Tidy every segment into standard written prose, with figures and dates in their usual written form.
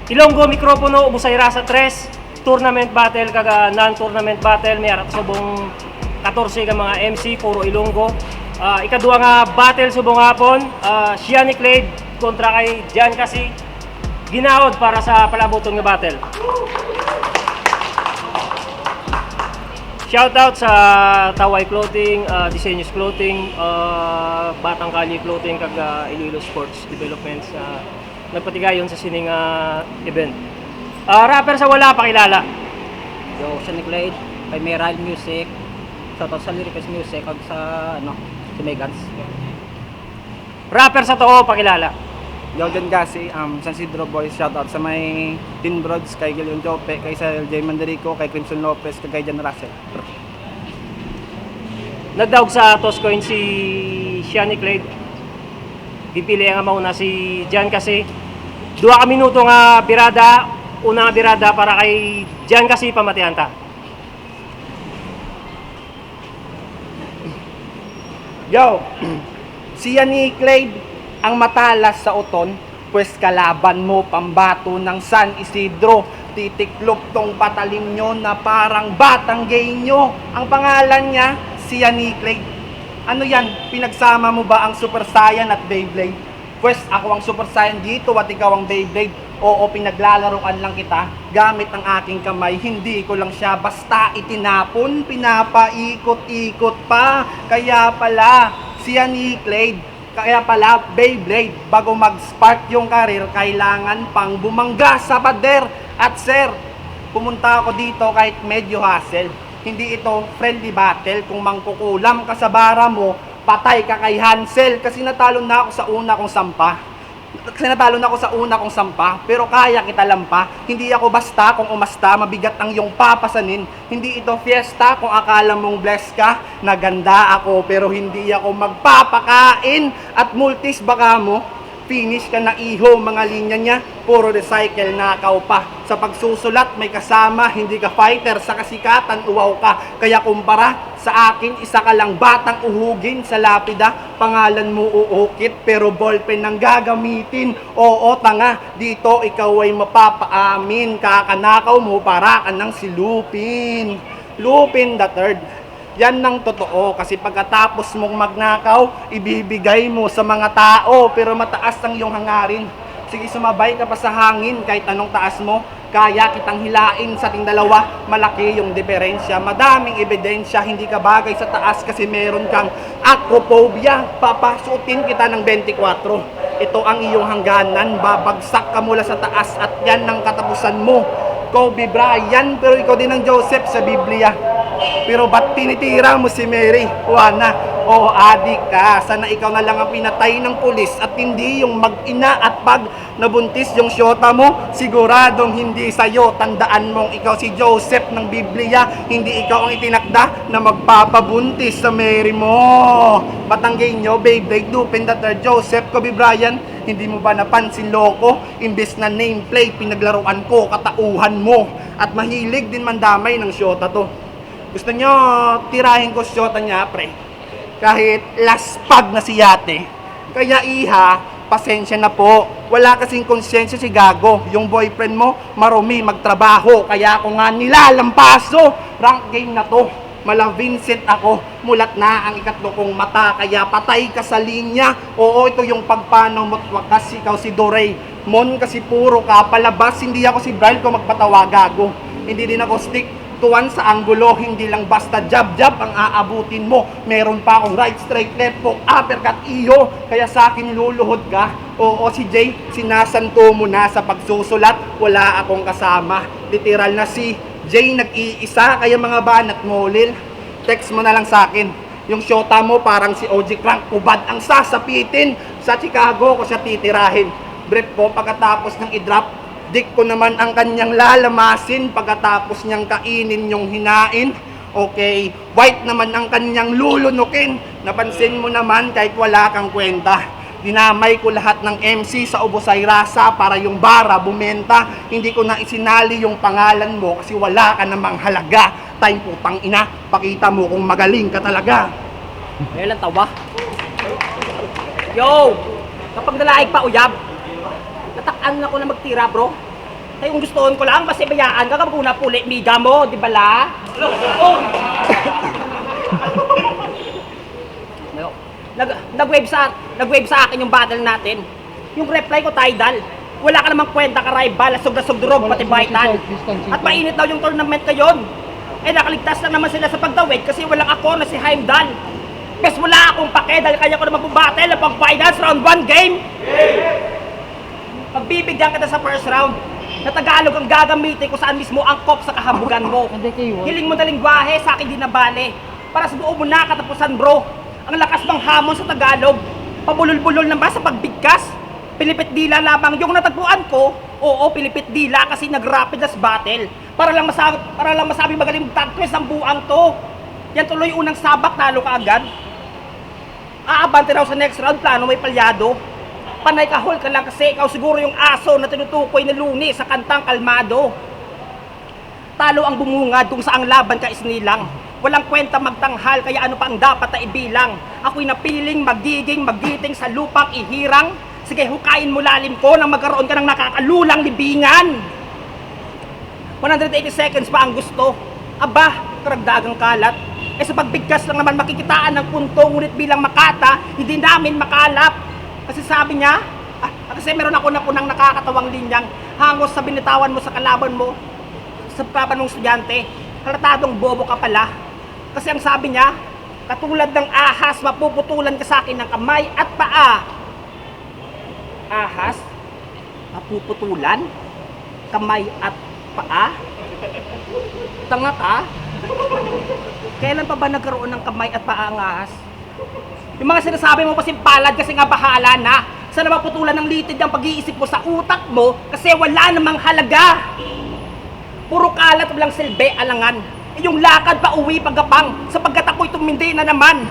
Ilonggo mikropono ubusay rasa 3 tournament battle kaga non-tournament battle may arat subong 14 ka mga MC puro Ilonggo. Ikaduha nga battle subong hapon, Shiani Clade kontra kay Jan kasi ginaod para sa palabuton nga battle. Shoutout sa Taway Clothing, Disenyos Clothing, Batang Kali Clothing kag Iloilo Sports Developments nagpatigayon sa sining event. Rapper sa wala pakilala. Yo, Shiani Clade, kay Meral Music, shoutout sa Lyricus Music kag sa si Megans. Rapper sa too pakilala. Yo, John Gasi, San Isidro Boys, shoutout sa may Tin Broads, kay Gilion Jope, kay Sir J. Manderico, kay Crimson Lopez, kay Jan Russell. Nagdaog sa toss coin si Shiani Clade. Pipili nga mauna si Jan kasi 2 ka minuto nga birada, una nga birada para kay Jan kasi pamatihan ta. Yo, siya ni Clade ang matalas sa uton, pues kalaban mo pambato ng San Isidro. Titiklop tong patalim nyo na parang batang gay nyo. Ang pangalan niya, siya ni Clade. Ano yan? Pinagsama mo ba ang Super Saiyan at Beyblade? Pues ako ang Super Saiyan dito at ikaw ang Beyblade. Oo, pinaglalaroan lang kita gamit ang aking kamay. Hindi ko lang siya basta itinapon, pinapaikot-ikot pa. Kaya pala, siya ni Clade. Kaya pala, Beyblade, bago mag-spark yung karir, kailangan pang bumangga sa pader. At sir, pumunta ako dito kahit medyo hassle. Hindi ito friendly battle. Kung mangkukulam ka sa bara mo, patay ka kay Hansel. Kasi natalo na ako sa una kong sampa. Pero kaya kita lampa. Hindi ako basta kung umasta, mabigat ang iyong papasanin. Hindi ito fiesta kung akala mong blessed ka. Naganda ako pero hindi ako magpapakain. At multis baka mo, finish ka na iho, mga linya niya, puro recycle nakaw pa. Sa pagsusulat may kasama, hindi ka fighter, sa kasikatan uwaw ka. Kaya kumpara sa akin, isa ka lang batang uhugin sa lapida. Pangalan mo uukit, pero ballpen ang gagamitin. Oo, tanga, dito ikaw ay mapapaamin. Kakanakaw mo para ka ng si Lupin. Lupin the Third. Yan ng totoo kasi pagkatapos mong magnakaw, ibibigay mo sa mga tao pero mataas ang iyong hangarin. Sige, sumabay ka pa sa hangin kahit anong taas mo. Kaya kitang hilain sa ating dalawa, malaki yung diferensya. Madaming ebidensya, hindi ka bagay sa taas kasi meron kang acrophobia. Papasutin kita ng 24. Ito ang iyong hangganan, babagsak ka mula sa taas at yan ang katapusan mo. Kobe Bryant, pero ikaw din ang Joseph sa Biblia. Pero ba't tinitira mo si Mary? Juana, o adik ka. Sana ikaw na lang ang pinatay ng pulis at hindi yung mag-ina at pag nabuntis yung syota mo, siguradong hindi sa'yo. Tandaan mong ikaw si Joseph ng Biblia, hindi ikaw ang itinakda na magpapabuntis sa Mary mo. Batanggay nyo, Beyblade, Lupin the Third, Joseph, Kobe Bryant, hindi mo ba napansin loko? Imbes na nameplate, pinaglaruan ko, katauhan mo. At mahilig din mandamay ng syota to. Gusto nyo tirahin ko syota niya, pre? Kahit laspag na si Yate. Kaya iha, pasensya na po. Wala kasing konsensya si Gago. Yung boyfriend mo, marumi, magtrabaho. Kaya ako nga nilalampaso. Rank game na to. Mala Vincent ako. Mulat na ang ikatlo kong mata. Kaya patay ka sa linya. Oo, ito yung pagpanaw mo't wakas. Ikaw si Dorey. Mon kasi puro ka palabas. Hindi ako si Brian kung magpatawa, Gago. Hindi din ako stick tuwan sa anggulo, hindi lang basta jab-jab ang aabutin mo. Meron pa akong right, straight, left hook, uppercut, iyo. Kaya sa akin luluhod ka. Oo, si Jay, sinasanto mo na sa pagsusulat. Wala akong kasama. Literal na si Jay nag-iisa. Kaya mga banat molil, text mo na lang sa akin. Yung syota mo parang si OG Crank, kubad ang sasapitin. Sa Chicago ko siya titirahin. Brief po pagkatapos ng i-drop. Dik ko naman ang kanyang lalamasin pagkatapos niyang kainin yung hinain. Okay, white naman ang kanyang lulunukin. Napansin mo naman kahit wala kang kwenta. Dinamay ko lahat ng MC sa Ubusay Rasa para yung bara bumenta. Hindi ko na isinali yung pangalan mo kasi wala ka namang halaga. Time putang ina, pakita mo kung magaling ka talaga. Kailan tawa? Yo! Kapag nalaig pa uyab, natakan ako na magtira, bro. Kaya kung gustoon ko lang, masibayaan ka kapag una puli, miga mo, di ba la? Oh! Nag-wave sa akin yung battle natin. Yung reply ko, Tidal. Wala ka namang kwenta ka, rival, asog-asog durog, pati vital. At mainit daw yung tournament ngayon. Eh nakaligtas lang naman sila sa pagdawid kasi walang ako na si Heimdall. Bes wala akong pake dahil kaya ko naman bubattle pang finals round 1 game. Pagbibigyan kita sa first round, na Tagalog ang gagamitin kung saan mismo angkop sa kahabugan mo. Hiling mo na lingwahe, sa akin di nabale. Para sa buo mo na katapusan bro. Ang lakas ng hamon sa Tagalog. Pabulol-bulol na ba sa pagbigkas? Pilipit dila lamang yung natagpuan ko. Oo, pilipit dila kasi nag-rapid as battle. Para lang masabi magaling tag-twist ang buang to. Yan tuloy unang sabak, talo ka agad. Aabante raw sa next round, plano may palyado. Panay kahol ka lang kasi ikaw siguro yung aso na tinutukoy na luni sa kantang Kalmado. Talo ang bumungad kung saang laban ka isnilang. Walang kwenta magtanghal kaya ano pa ang dapat na ibilang. Ako'y napiling magiging magiting sa lupang ihirang. Sige, hukayin mo lalim ko nang magkaroon ka ng nakakalulang libingan. 180 seconds pa ang gusto. Aba, karagdagang kalat. Eh sa pagbigkas lang naman makikitaan ng punto, ngunit bilang makata, hindi namin makalap. Kasi sabi niya, kasi meron ako na punang nakakatawang linyang hangos sa binitawan mo sa kalaban mo, sa kalaban mong estudyante. Halatadong bobo ka pala. Kasi ang sabi niya, katulad ng ahas, mapuputulan ka sa akin ng kamay at paa. Ahas? Mapuputulan? Kamay at paa? Tanga ka? Kailan pa ba nagkaroon ng kamay at paa ang ahas? Yung mga sinasabi mo pasimpalad kasi nga bahala na. Sana maputulan ng litid ang pag-iisip mo sa utak mo kasi wala namang halaga. Puro kalat, walang silbi, alangan. Yung lakad pa uwi pagkapang sapagkat ako'y tumindi na naman.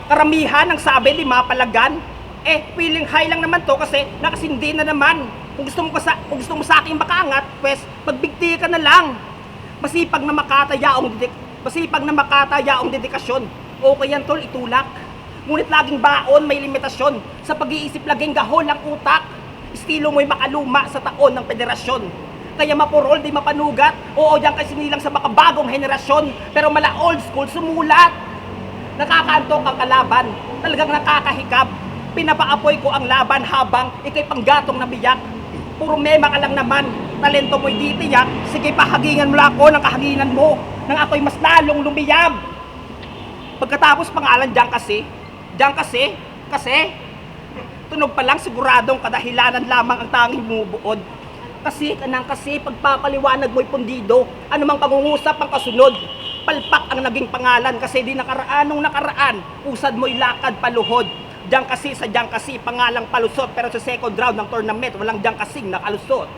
Karamihan ang sabi di mapalagan. Eh, feeling high lang naman to kasi nakasindi na naman. Kung gusto mo sa akin makaangat, pues magbigti ka na lang. Masipag na makatayaong dedikasyon. Okay yan tol, itulak. Ngunit laging baon may limitasyon. Sa pag-iisip laging gahol ang utak. Estilo mo'y makaluma sa taon ng federasyon. Kaya mapurol, di mapanugat. Oo, diyan kasi nilang sa makabagong henerasyon. Pero mala old school, sumulat. Nakakaantok ang kalaban. Talagang nakakahikab. Pinapaapoy ko ang laban habang ikay panggatong nabiyak. Puro mema ka lang naman. Talento mo'y di tiyak. Sige, pahagingan mo lang ako ng kahaginan mo. Nang ako'y mas lalong lumiyab. Pagkatapos pangalan diyan kasi, tunog pa lang siguradong kadahilanan lamang ang tanging bumubuod. Kasi pagpapaliwanag mo'y pundido, anumang pangungusap ang kasunod. Palpak ang naging pangalan kasi di nakaraan, usad mo'y lakad paluhod. Diyan kasi, pangalang palusot, pero sa second round ng tournament, walang diyan kasing nakalusot.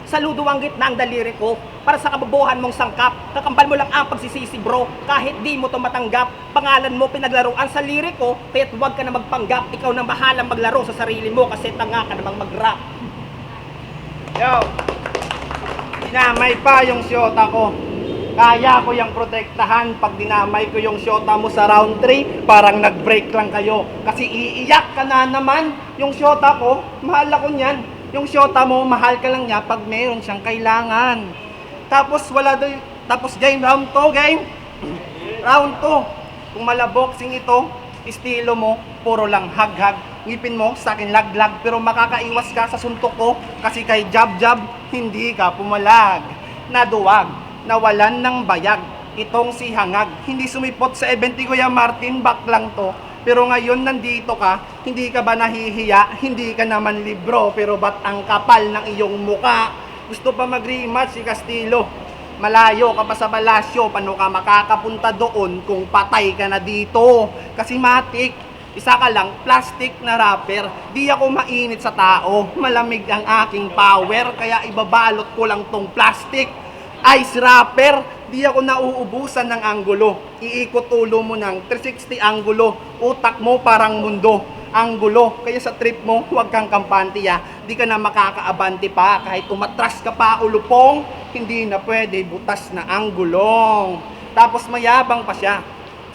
Saludo ang gitna ng daliri ko para sa kabubuhan mong sangkap. Kakambal mo lang ang pagsisisi bro, kahit di mo to matanggap. Pangalan mo pinaglaruan sa liriko, kaya't huwag ka na magpanggap. Ikaw na bahalang maglaro sa sarili mo kasi tanga ka namang mag-rap. Yo! Dinamay pa yung syota ko. Kaya ko yung protektahan pag dinamay ko yung syota mo sa round 3, parang nag-break lang kayo. Kasi iiyak ka na naman. Yung syota ko, mahal ako niyan. Yung syota mo, mahal ka lang niya pag meron siyang kailangan. Tapos game round 2, game. Round 2. Kung malaboxing ito, estilo mo, puro lang hag-hag. Ngipin mo, sa akin lag-lag, pero makakaiwas ka sa suntok ko. Kasi kay jab-jab, hindi ka pumalag. Naduwag, nawalan ng bayag. Itong si Hangag, hindi sumipot sa event ni Kuya Martin, back lang to. Pero ngayon nandito ka, hindi ka ba nahihiya? Hindi ka naman libro, pero ba't ang kapal ng iyong muka? Gusto pa mag-rematch si Castillo? Malayo ka pa sa balasyo, paano ka makakapunta doon kung patay ka na dito? Kasi matik, isa ka lang, plastic na rapper. Di ako mainit sa tao, malamig ang aking power, kaya ibabalot ko lang tong plastic. Ice rapper, di ako nauubusan ng anggulo. Iikot ulo mo ng 360 anggulo. Utak mo parang mundo. Anggulo, kaya sa trip mo, huwag kang kampante ya. Di ka na makakaabante pa, kahit umatras ka pa ulupong, hindi na pwede butas na anggulong. Tapos mayabang pa siya.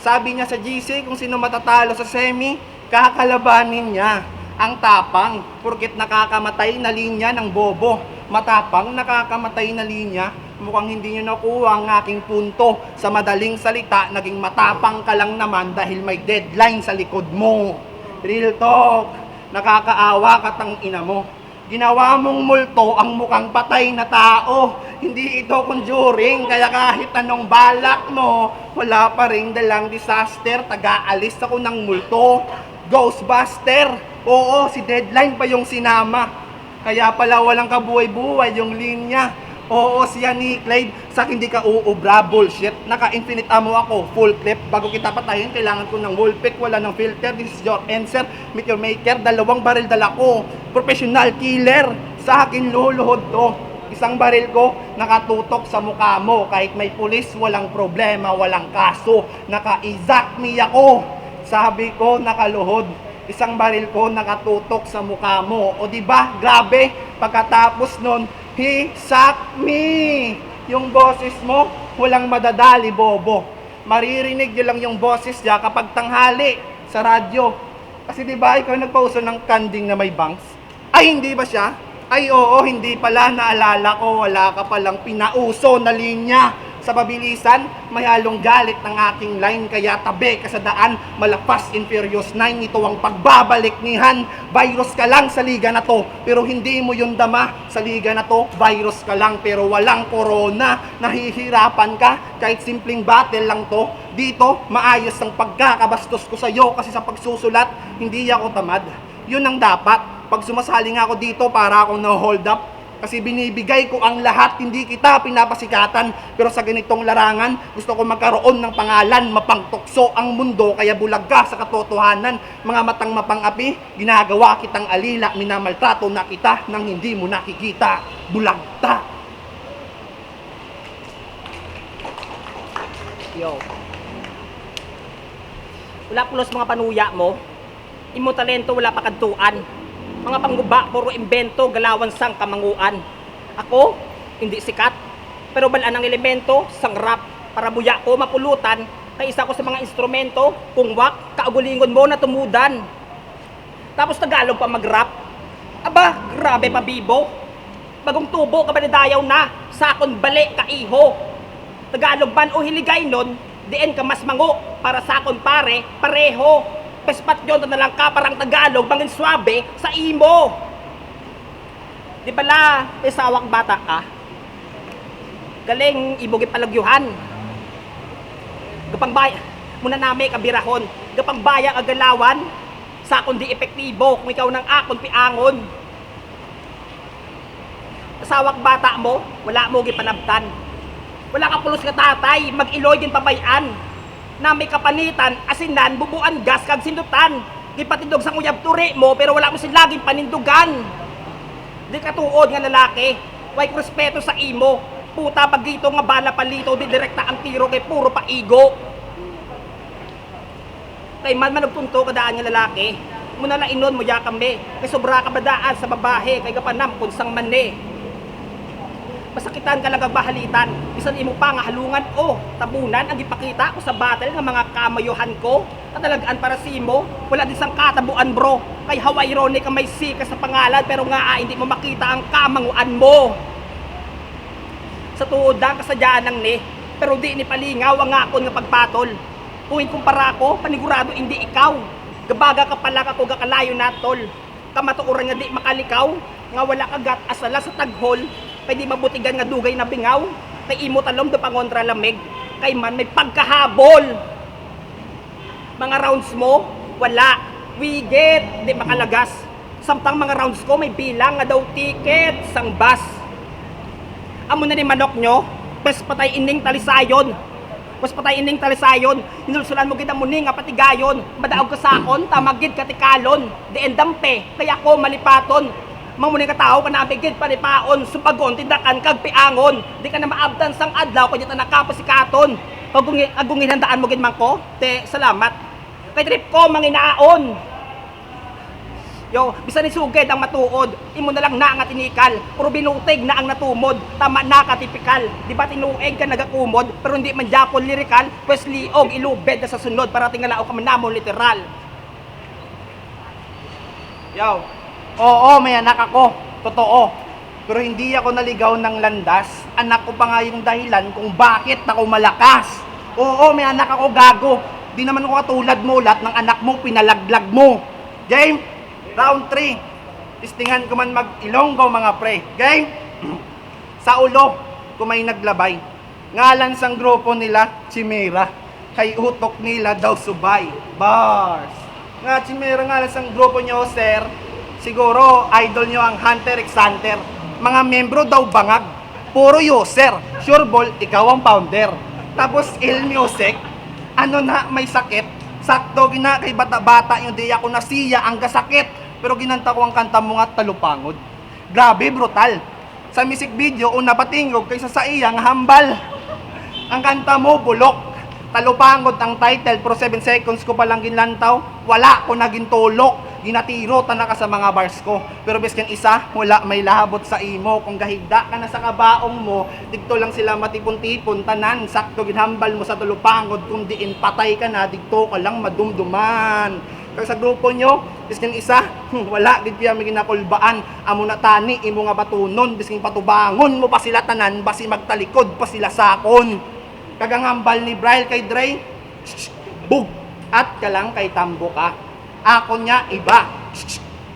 Sabi niya sa GC, kung sino matatalo sa semi, kakalabanin niya. Ang tapang, porket nakakamatay na linya ng bobo. Matapang, nakakamatay na linya. Mukhang hindi nyo nakuha ang aking punto. Sa madaling salita, naging matapang ka lang naman dahil may deadline sa likod mo. Real talk, nakakaawa ka tang ina mo. Ginawa mong multo ang mukhang patay na tao. Hindi ito conjuring, kaya kahit anong balak mo, wala pa rin dalang disaster. Taga-alis ako ng multo. Ghostbuster! Oo, si Deadline pa yung sinama. Kaya pala walang kabuhay-buhay yung linya. Oo, siya ni Clyde. Sa hindi ka uubra, bullshit. Naka-infinite ammo ako, full clip. Bago kita patayin, kailangan ko ng wallpick. Wala ng filter, this is your answer. Meet your maker, 2 baril dala ko. Professional killer, sa akin luluhod to. Isang baril ko, nakatutok sa mukha mo. Kahit may pulis, walang problema, walang kaso. Naka-exact me ako. Sabi ko, nakaluhod. Isang baril ko, nakatutok sa mukha mo. O diba, grabe, pagkatapos nun, he sucked me. Yung boses mo, walang madadali, bobo. Maririnig nyo lang yung boses niya kapag tanghali sa radyo. Kasi diba, ikaw nagpauso ng kanding na may bangs? Ay, hindi ba siya? Ay, oo, hindi pala. Naalala ko, wala ka palang pinauso na linya. Sa pabilisan, may halong galit ng aking line. Kaya tabi ka sa daan, malapas in Furious 9. Ito ang pagbabalik ni Han. Virus ka lang sa liga na to, pero hindi mo yun dama. Sa liga na to, virus ka lang, pero walang corona. Nahihirapan ka, kahit simpleng battle lang to. Dito, maayos ang pagkakabastos ko sa'yo. Kasi sa pagsusulat, hindi ako tamad. Yun ang dapat. Pag sumasali nga ako dito, para akong na-hold up. Kasi binibigay ko ang lahat, hindi kita pinapasikatan. Pero sa ganitong larangan, gusto ko magkaroon ng pangalan, mapangtukso ang mundo, kaya bulag ka sa katotohanan. Mga matang mapang-api, ginagawa kitang alila, minamaltrato na kita nang hindi mo nakikita. Bulag ta. Yo. Wala pulos mga panuya mo. Imo talento wala pa kadtuan. Mga pangguba, puro imbento, galawan sang kamanguan. Ako, hindi sikat. Pero balaan ang elemento, sang rap. Para buya ko mapulutan, kay isa ko sa mga instrumento, kung wak, kaagulingon mo na tumudan. Tapos Tagalog pa mag-rap. Aba, grabe pa bibo. Bagong tubo ka ba dayaw na, sakon bali ka iho. Tagalog ban o hiligay nun, diin ka mas mango, para sakon pare, pareho. Pespat yun na lang ka parang Tagalog, bangin swabe sa imo. Di bala, isawak bata ka. Galing ibugi palagyuhan. Gapang baya, muna nami kabirahon. Gapang bayang agalawan, sakon di epektibo kung ikaw ng akon piangon. Isawak bata mo, wala mo gipanabtan. Wala ka pulos ka tatay, mag-iloy din pabayan. Na may kapanitan, asinan, bubuan, gas, kag sindutan. Di patindog sa nguyab turi mo, pero wala mo silaging panindugan. Di katuod nga lalaki, way ko respeto sa imo. Puta pag dito nga bala palito, di direkta ang tiro kay puro paigo. Kay man nagpunto kadaan nga lalaki, muna na inon mo ya kami, kay sobra ka badaan sa babahe, kay kapanam kung sang mani. Masakitan ka lang bahalitan, bisan imo pa nga halungan o tabunan ang ipakita ko sa battle ng mga kamayuhan ko. Katalagaan para si mo, wala din sang katabuan bro. Kay how ironic ka may sika sa pangalan, pero nga hindi mo makita ang kamanguan mo. Sa tuod ang kasadyaan ng ni, pero di ni palingaw ang akon nga pagpatol. Kung ikumpara ko, panigurado hindi ikaw. Gabaga ka pala ako gakalayo natol. Kamatuoran nga di makalikaw, nga wala kagat asala sa taghol. Kay di mabutigan nga dugay na bingaw. Kay imo talom do pangontra lamig. Kay man may pagkahabol. Mga rounds mo, wala. Wigit, di makalagas. Samtang mga rounds ko may bilang nga daw ticket sang bus. Amo na ni manok nyo, pes patay ining talisayon. Pes patay ining talisayon. Hinulsulan mo gid ang muni nga patigayon. Madaog ka sakon, tamagid katikalon. Di endampe, kaya ko malipaton. Mamuning katao ka nabigid panipaon, sumpagon, tindakan, kag piangon. Di ka na maabdan sang adlaw, kanya ta nakapasikaton. Agungin handaan mo gid man ko, te, salamat. Kay trip ko, manginaon. Yo, bisan ni suged ang matuod, imo na lang na nga tinikal. Puro binutig na ang natumod, tama na ka tipikal. Di ba tinueg ka nagakumod, pero hindi man japon lirikal, pues liog ilubed na sa sunod para tingalao ka manamon literal. Yo. Oo, may anak ako. Totoo. Pero hindi ako naligaw ng landas. Anak ko pa nga yung dahilan kung bakit ako malakas. Oo, may anak ako gago. Di naman ako katulad mo, lahat ng anak mo, pinalaglag mo. Game, round 3. Tistingan ko man mag-Ilonggo mga pre. Game, sa ulo, kung may naglabay. Ngalan sang grupo nila, Chimera. Kay utok nila daw subay. Bars. Nga, Chimera ngalan sang grupo nyo, sir. Siguro, idol nyo ang Hunter x Hunter. Mga membro daw bangag. Puro user. Sure ball, ikaw ang founder. Tapos, Il Music. Ano na, may sakit. Sakto, gina kay bata-bata yung di ako nasiya ang kasakit. Pero ginanta ko ang kanta mo nga talupangod. Grabe, brutal. Sa music video, una patingog kaysa sa iyang hambal. Ang kanta mo, bulok. Talupangod ang title, pero 7 seconds ko palang ginlantaw. Wala ko naging tulok. Ginatiro tanaka sa mga bars ko. Pero bes kang isa, wala may lahabot sa imo. Kung gahigda ka na sa kabaong mo, digto lang sila matipon-tipon, tanan. Sakto ginhambal mo sa talupangod. Kung diin patay ka na, digto ka lang madumduman. Kaya sa grupo nyo, bes kang isa, wala gid piya may ginakulbaan. Amo na tani, imo nga batunon. Bes kang patubangon mo pa sila tanan, basi magtalikod pa sila sakon. Kagangambal ni Braille kay Dre, bug, at ka lang kay Tambo ka. Ako niya iba,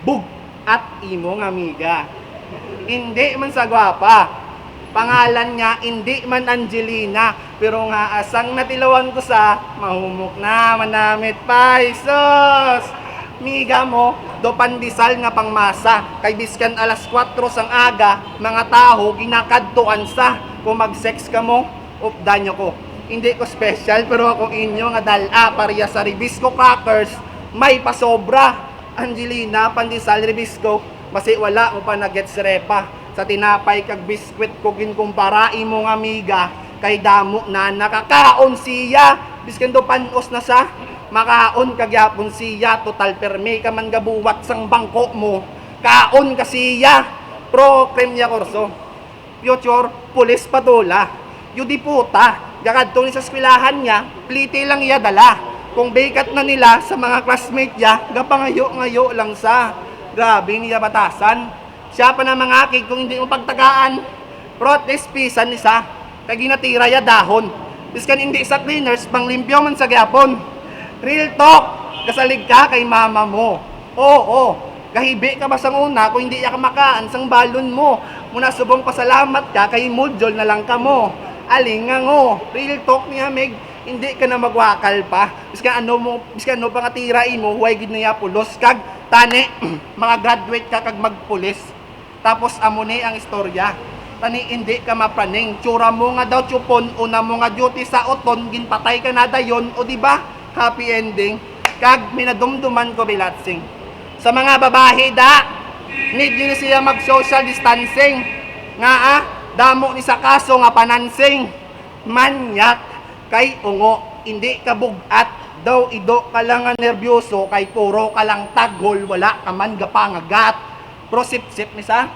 bug, at imong amiga. Hindi man sa gwapa, pangalan niya hindi man Angelina, pero nga asang natilawan ko sa mahumok na manamit paisos. Miga mo, do pandisal nga pangmasa, kay biskan alas 4 sang aga, mga taho ginakadtuan sa, kung mag-sex ka mo, updan nyo ko. Hindi ko special, pero ako inyo nga dala, pariya sa Ribisco Crackers, may pasobra. Angelina, pandisal, Ribisco, basi wala mo pa nag-gets repa. Sa tinapay kag biskwit ko ginkumpara imong amiga, kay damo na nakakaon siya. Biskan do panos na sa, makaon kagyapon siya, total perme ka man gabuwat sang bangko mo, kaon ka siya. Pro Kremya Corso, future, pulis patula. Yudi puta, gakadto ni sa eskwelahan niya, plite lang iya dala. Kung bikat na nila sa mga classmate niya, gapangayo-ngayo lang sa. Grabe niya batasan. Siya pa na mga akig kung hindi mo pagtagaan. Protest pisan ni sa, kay ginatira ya dahon. Biskan hindi sa cleaners, panglimpyo man sa gyapon. Real talk, kasalig ka kay mama mo. Oo, gahibi ka ba sang una kung hindi ka makaan sang balon mo. Muna subong pasalamat ka kay mudjol na lang ka mo. Alingang real talk niya Meg, hindi ka na magwakal pa. Biskan ano pa nga tirain mo, huwag gid niya pulos kag tani mga graduate ka kag magpulis. Tapos amo ni ang istorya. Tani hindi ka mapraning, tsura mo nga daw tsupon, una mo nga duty sa oton, ginpatay ka na dayon, o di ba? Happy ending. Kag minadumduman ko bilatsing. Sa mga babae da, need nyo siya mag social distancing. Nga damo ni sa kaso nga panansing. Manyak kay ungo, hindi ka bugat. Daw ido ka lang nga nervyoso, kay puro ka lang tagol, wala ka man gapangagat. Pro sip-sip ni sa,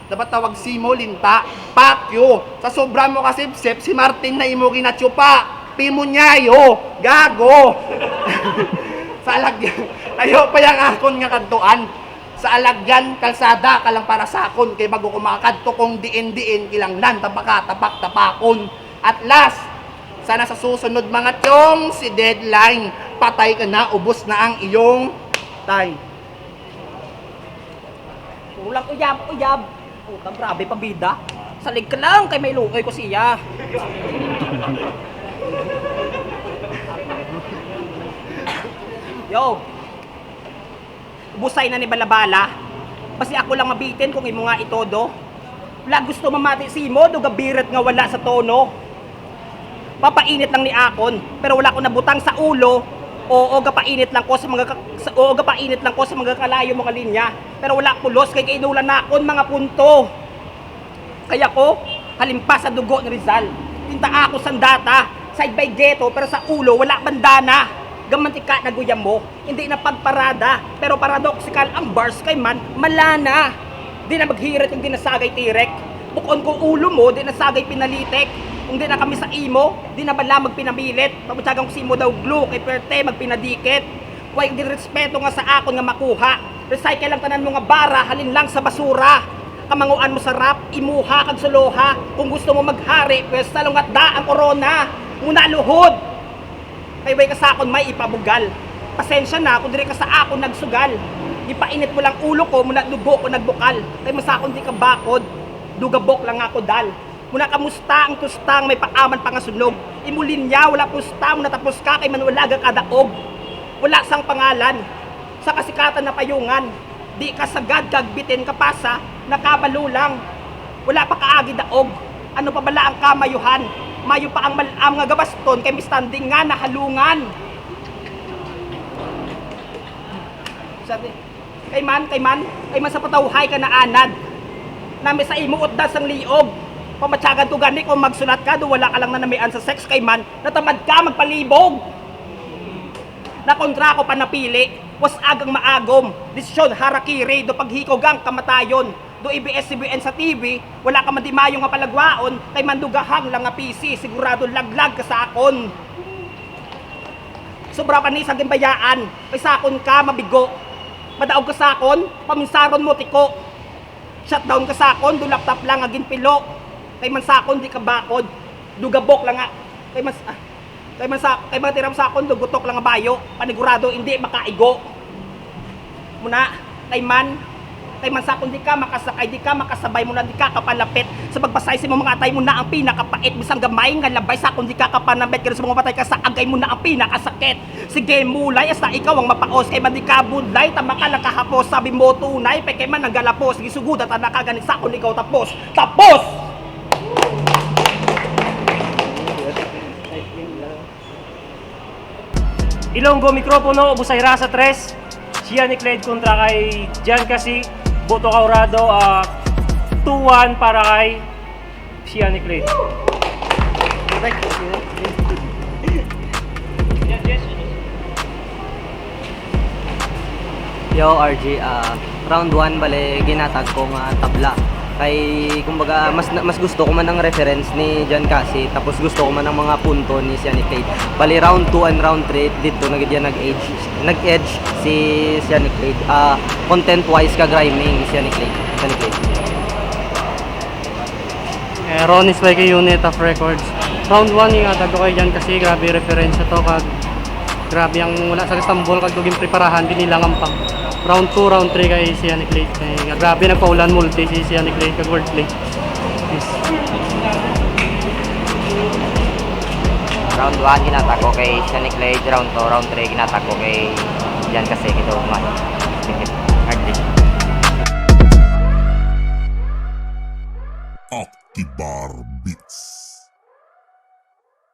dapat tawag simo linta, pakyo. Sa sobra mo ka sip-sip, si Martin na imo ginatsupa. Pimo nyayo, gago. Sa alagyan, ayo pa yung akon nga kantuan. Sa alagyan, kalsada ka lang para sakon, kay bago kumakadto kong diin-diin, kilanglan, tapak-tapakon. At last, sana sa susunod mga tiyong si deadline, patay ka na, ubos na ang iyong time. Kulang uyab. Putang grabe pabida. Salig ka lang kay may luoy ko siya. Yo. Busay na ni Balabala. Basi ako lang mabitin kung imo nga itodo. Wala gusto mamati si mo, do gabiret nga wala sa tono. Papainit lang ni akon, pero wala ko nabutang sa ulo. Oo, gapainit lang ko sa mga kalayo mga linya. Pero wala pulos kay kainulan na akon mga punto. Kaya ko halimpas sa dugo ni Rizal. Tinta ako sang data, side by ghetto, pero sa ulo wala bandana. Gamantika na guyam mo, hindi na pagparada, pero paradoxical ang bars kay man, malana. Di na maghirit yung dinasagay tirek. Bukon ko ulo mo, di nasagay pinalitek. Kung di na kami sa imo, di na bala magpinamilit. Pagutsagang si mo daw glue, kay perte magpinadikit. Huwag din respeto nga sa akon nga makuha. Recycle lang tanan mo nga bara, halin lang sa basura. kamanguan mo sarap, imuha kag suluha. Kung gusto mo maghari, pwes salungat da ang korona. Muna luhod. Kay way ka sa akon may ipabugal. Pasensya na kung diri ka sa akon nagsugal. Ipainit mo lang ulo ko, muna dugo ko nagbukal. Kay masakon di ka bakod, dugabok lang ako dal. Muna kamusta ang tustang may paaman pangasunog. Imulin niya, wala pusta, muna tapos ka kay manwalaga kadaog. Wala sang pangalan, sa kasikatan na payungan. Di ka sagad kagbitin kapasa, nakabalo lang. Wala pa kaagi daog, ano pa bala ang kamayuhan. Mayo pa ang malam nga gabaston kay mistanding nga nahalungan. Sabi, kay man sa patawhay ka na anad. Nami sa imuot das ang liog. Pamatsagan to gani kung magsulat ka, do wala ka lang na namian sa sex kay man, natamad ka magpalibog. Na kontra ko pa napili, was agang maagom, desisyon harakiri, do paghikogang kamatayon. Do IBS-CBN sa TV, wala ka madimayo nga palagwaon, kay mandugahang lang nga PC, sigurado laglag ka sa akon. Sobra pa ni sa gimbayaan, kay sakon ka mabigo. Madaog ka sakon, paminsaron mo tiko. Shutdown ka sakon, do laptop lang agin pilo. Kay man sakon di ka bakod, dugabok lang nga. Kay man tiram sakon, dugutok lang nga bayo, panigurado hindi makaigo. Muna, kay man sakon di ka makasakay, di ka makasabay mo na di ka kapalapit. Sa pagbasay sa mga atay mo na ang pinakapait, bisang gamay nga labay sakon di ka kapanabit, kaya sa mga patay ka sa agay mo na ang pinakasakit. Sige mulay, hasta ikaw ang mapaos, kay man di ka budlay, tama ka lang kahapos, sabi mo tunay, pay kay man ang galapos, sige sugod at nakaganit sakon ikaw tapos. Ilonggo mikropono, Busayra sa 3. Siya ni Clyde kontra kay Jan kasi Boto Caurado, 2-1 para kay siya ni Clyde. Yo RG, round 1 bale ginatag ko nga tabla. Kay kumbaga mas gusto ko man ang reference ni Jan Kasi, tapos gusto ko man ang mga punto ni Siya ni Clyde. Bali round 2 and round 3 dito nag-edge si Siya ni Clyde. Content wise kag rhyming Siya ni Clyde. Ronis by kay Unit of Records. Round 1 yung atag ko kay Jan Kasi, grabe reference to kag grabe ang wala sa Istanbul kag duging preparahan binilang ang pang. Round 2, round 3 kay Siya ni Clyde. Grabe nagpaulan multi si Siya ni Clyde kag wordplay. Yes. Round 1 ginatag ko kay Siya ni Clyde, round 2, round 3 ginatag ko kay Jan Kasi kito man. Hardly. Activar Beats.